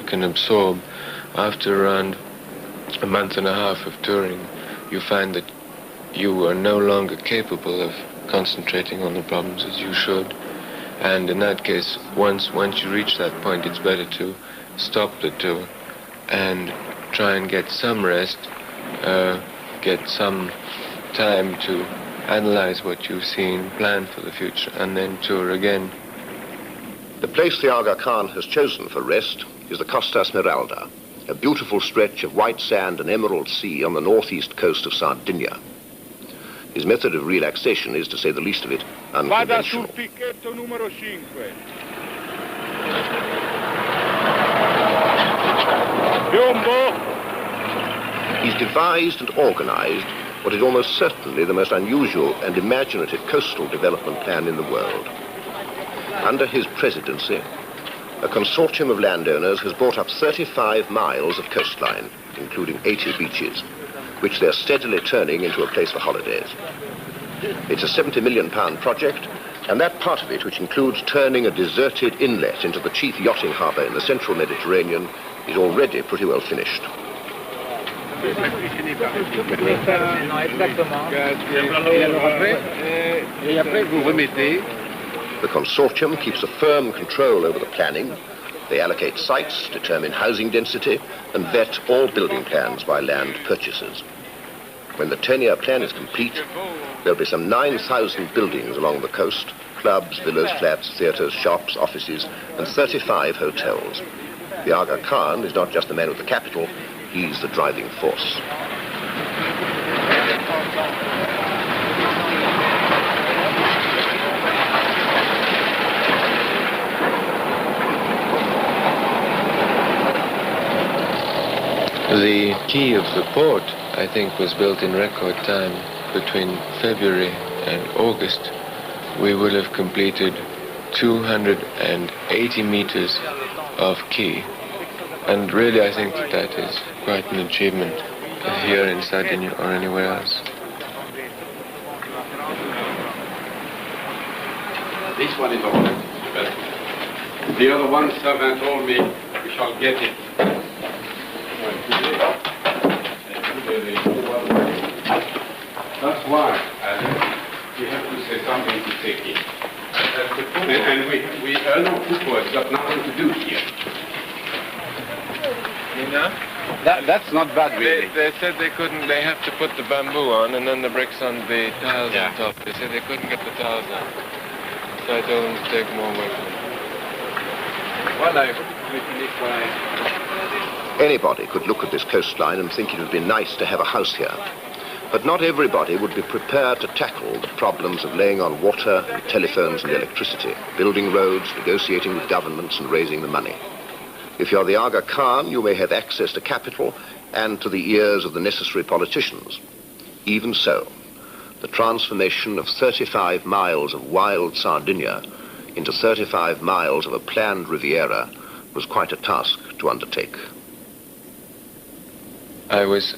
can absorb. After around a month and a half of touring, you find that you are no longer capable of concentrating on the problems as you should. And in that case, once you reach that point, it's better to stop the tour and try and get some rest, get some time to analyze what you've seen, plan for the future, and then tour again. The place the Aga Khan has chosen for rest is the Costa Smeralda, a beautiful stretch of white sand and emerald sea on the northeast coast of Sardinia. His method of relaxation is, to say the least of it, unconventional. Vada sul picchetto numero 5. Piombo! He's devised and organized what is almost certainly the most unusual and imaginative coastal development plan in the world. Under his presidency, a consortium of landowners has bought up 35 miles of coastline, including 80 beaches, which they're steadily turning into a place for holidays. It's a £70 million project, and that part of it, which includes turning a deserted inlet into the chief yachting harbour in the central Mediterranean, is already pretty well finished. The consortium keeps a firm control over the planning. They allocate sites, determine housing density, and vet all building plans by land purchasers. When the 10-year plan is complete, there'll be some 9,000 buildings along the coast, clubs, villas, flats, theatres, shops, offices, and 35 hotels. The Aga Khan is not just the man with the capital, he's the driving force. The quay of the port, I think, was built in record time. Between February and August, we will have completed 280 meters of quay. And really, I think that is quite an achievement here in Sardinia or anywhere else. This one is all right. The other one, servant told me we shall get it. That's why we have to say something to take it. And we no people have got nothing to do here. You know? That's not bad, really. They said they couldn't, they have to put the bamboo on and then the bricks on the tiles on top. They said they couldn't get the tiles on. So I told them to take more work. Well, Anybody could look at this coastline and think it would be nice to have a house here. But not everybody would be prepared to tackle the problems of laying on water, and telephones and electricity, building roads, negotiating with governments and raising the money. If you're the Aga Khan, you may have access to capital and to the ears of the necessary politicians. Even so, the transformation of 35 miles of wild Sardinia into 35 miles of a planned Riviera was quite a task to undertake. I was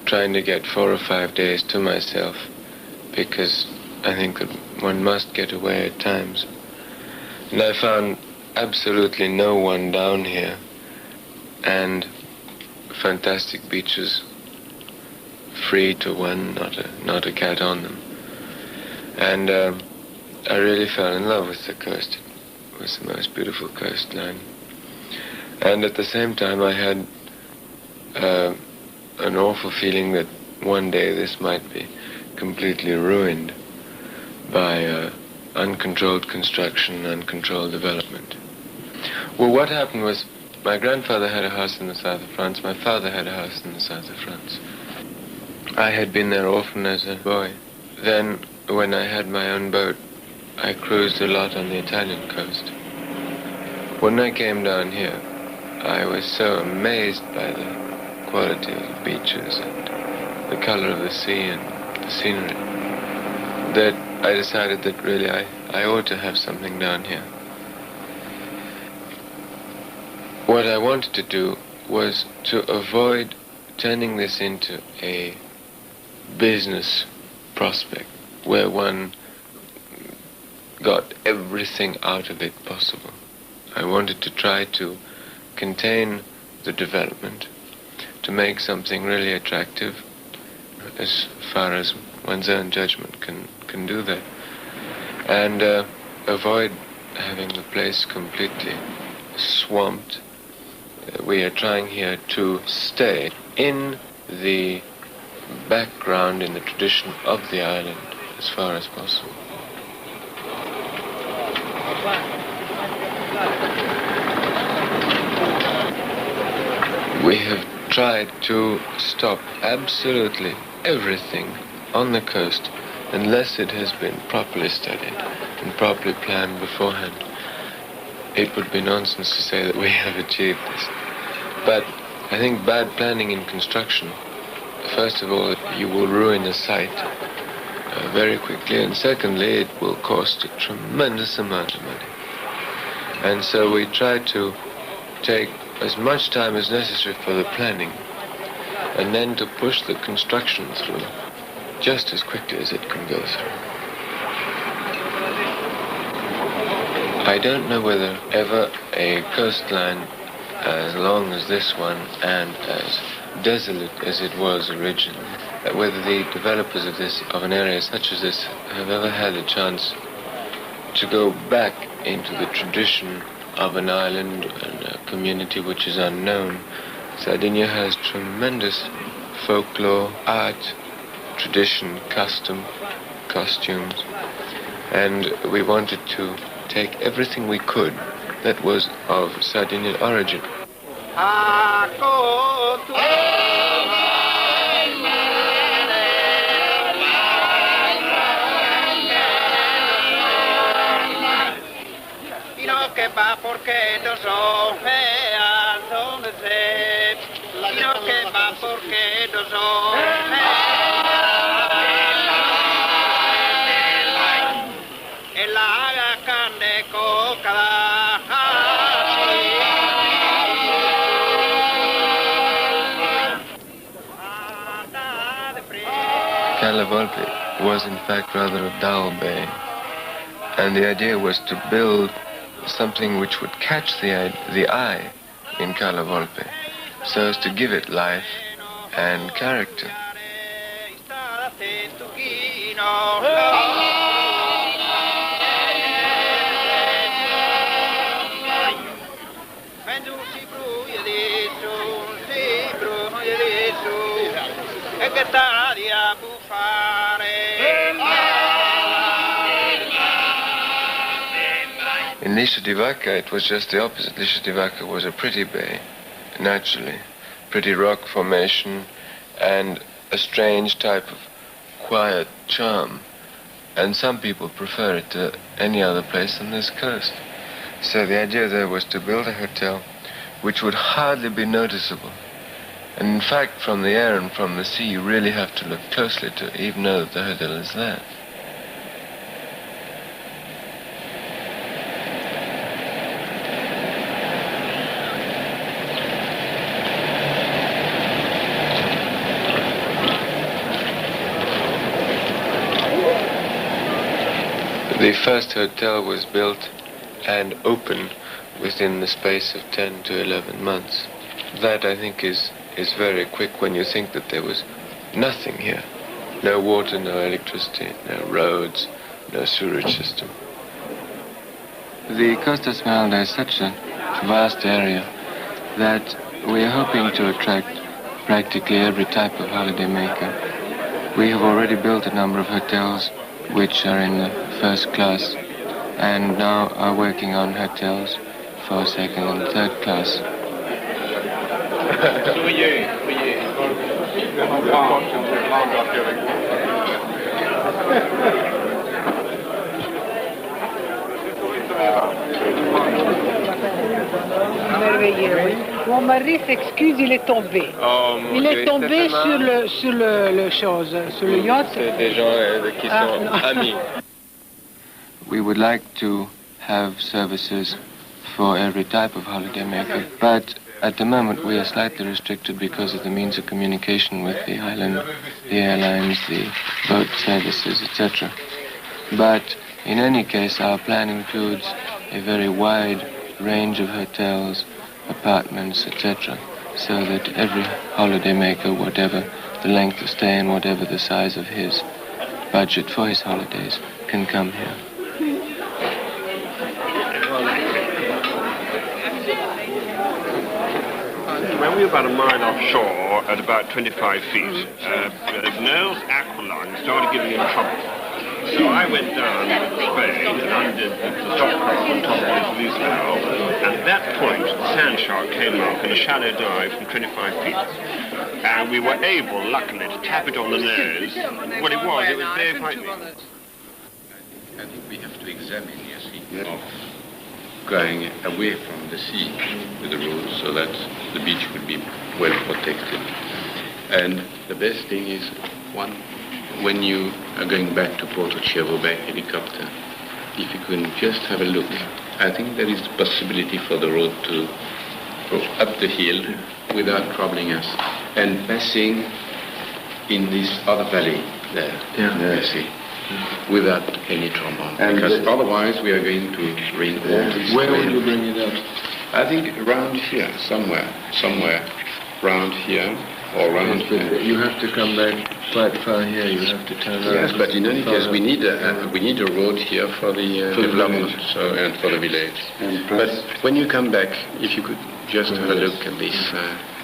trying to get 4 or 5 days to myself because I think that one must get away at times. And I found absolutely no one down here and fantastic beaches, free to one, not a cat on them. And I really fell in love with the coast. It was the most beautiful coastline. And at the same time I had an awful feeling that one day this might be completely ruined by uncontrolled construction, uncontrolled development. Well, what happened was my grandfather had a house in the south of France, my father had a house in the south of France. I had been there often as a boy. Then, when I had my own boat, I cruised a lot on the Italian coast. When I came down here, I was so amazed by the quality of the beaches and the color of the sea and the scenery that I decided that really I ought to have something down here. What I wanted to do was to avoid turning this into a business prospect where one got everything out of it possible. I wanted to try to contain the development, to make something really attractive, as far as one's own judgment can do that, and avoid having the place completely swamped. We are trying here to stay in the background, in the tradition of the island, as far as possible. We have tried to stop absolutely everything on the coast unless it has been properly studied and properly planned beforehand. It would be nonsense to say that we have achieved this. But I think bad planning in construction, first of all, you will ruin a site very quickly, and secondly, it will cost a tremendous amount of money. And so we try to take as much time as necessary for the planning, and then to push the construction through just as quickly as it can go through. I don't know whether ever a coastline as long as this one and as desolate as it was originally, whether the developers of an area such as this have ever had a chance to go back into the tradition of an island and a community which is unknown. Sardinia has tremendous folklore, art, tradition, custom, costumes, and we wanted to take everything we could that was of Sardinian origin. Cala Volpe was in fact rather a dull bay, and the idea was to build something which would catch the eye in Cala Volpe, so as to give it life and character. In Liscia di Vaca, it was just the opposite. Liscia di Vaca was a pretty bay, naturally, pretty rock formation, and a strange type of quiet charm. And some people prefer it to any other place on this coast. So the idea there was to build a hotel which would hardly be noticeable. And in fact, from the air and from the sea, you really have to look closely to even know that the hotel is there. The first hotel was built and opened within the space of 10 to 11 months. That, I think, is very quick when you think that there was nothing here. No water, no electricity, no roads, no sewerage system. The Costa Smeralda is such a vast area that we are hoping to attract practically every type of holidaymaker. We have already built a number of hotels which are in the first class, and now are working on hotels for second and third class. Mon mari s'excuse, il est tombé. Il est tombé sur le chose, sur le yacht. C'est des gens qui sont amis. We would like to have services for every type of holidaymaker, but at the moment we are slightly restricted because of the means of communication with the island, the airlines, the boat services, etc. But in any case, our plan includes a very wide range of hotels apartments, etc., so that every holidaymaker, whatever the length of stay and whatever the size of his budget for his holidays, can come here. When we were about a mile offshore at about 25 feet, Noel's aqualung started giving him trouble. So I went down with the spade and undid the stop cock on top of his loose valve. At that point, the sand shark came up in a shallow dive from 25 feet. And we were able, luckily, to tap it on the nose. What it was very frightening. I think we have to examine, of going away from the sea with the road so that the beach would be well protected. And the best thing is, one, when you are going back to Porto Cervo by helicopter, if you can just have a look, I think there is the possibility for the road to go up the hill without troubling us and passing in this other valley there, you see, without any trouble. Because otherwise we are going to rain all this Where will you bring it up? I think around here, somewhere, around here or around here. You have to come back quite far here. You have to turn around. Yes, but in any case, we need a road here for the development, and for the village. But when you come back, if you could just have a look at this.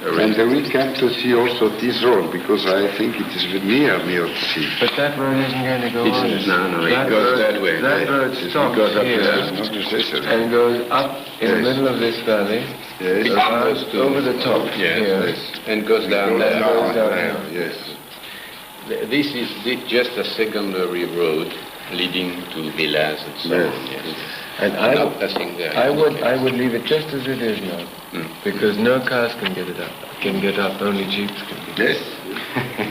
And we come to see also this road, because I think it is near the sea. But that road isn't going to go on. No, it goes that way. That road stops here and goes up in the middle of this valley, over the top here, and goes down there. Yes. This is just a secondary road leading to villas and so on. Yes. And I would leave it just as it is now, because no cars can get it up. Only jeeps can get it up. Yes.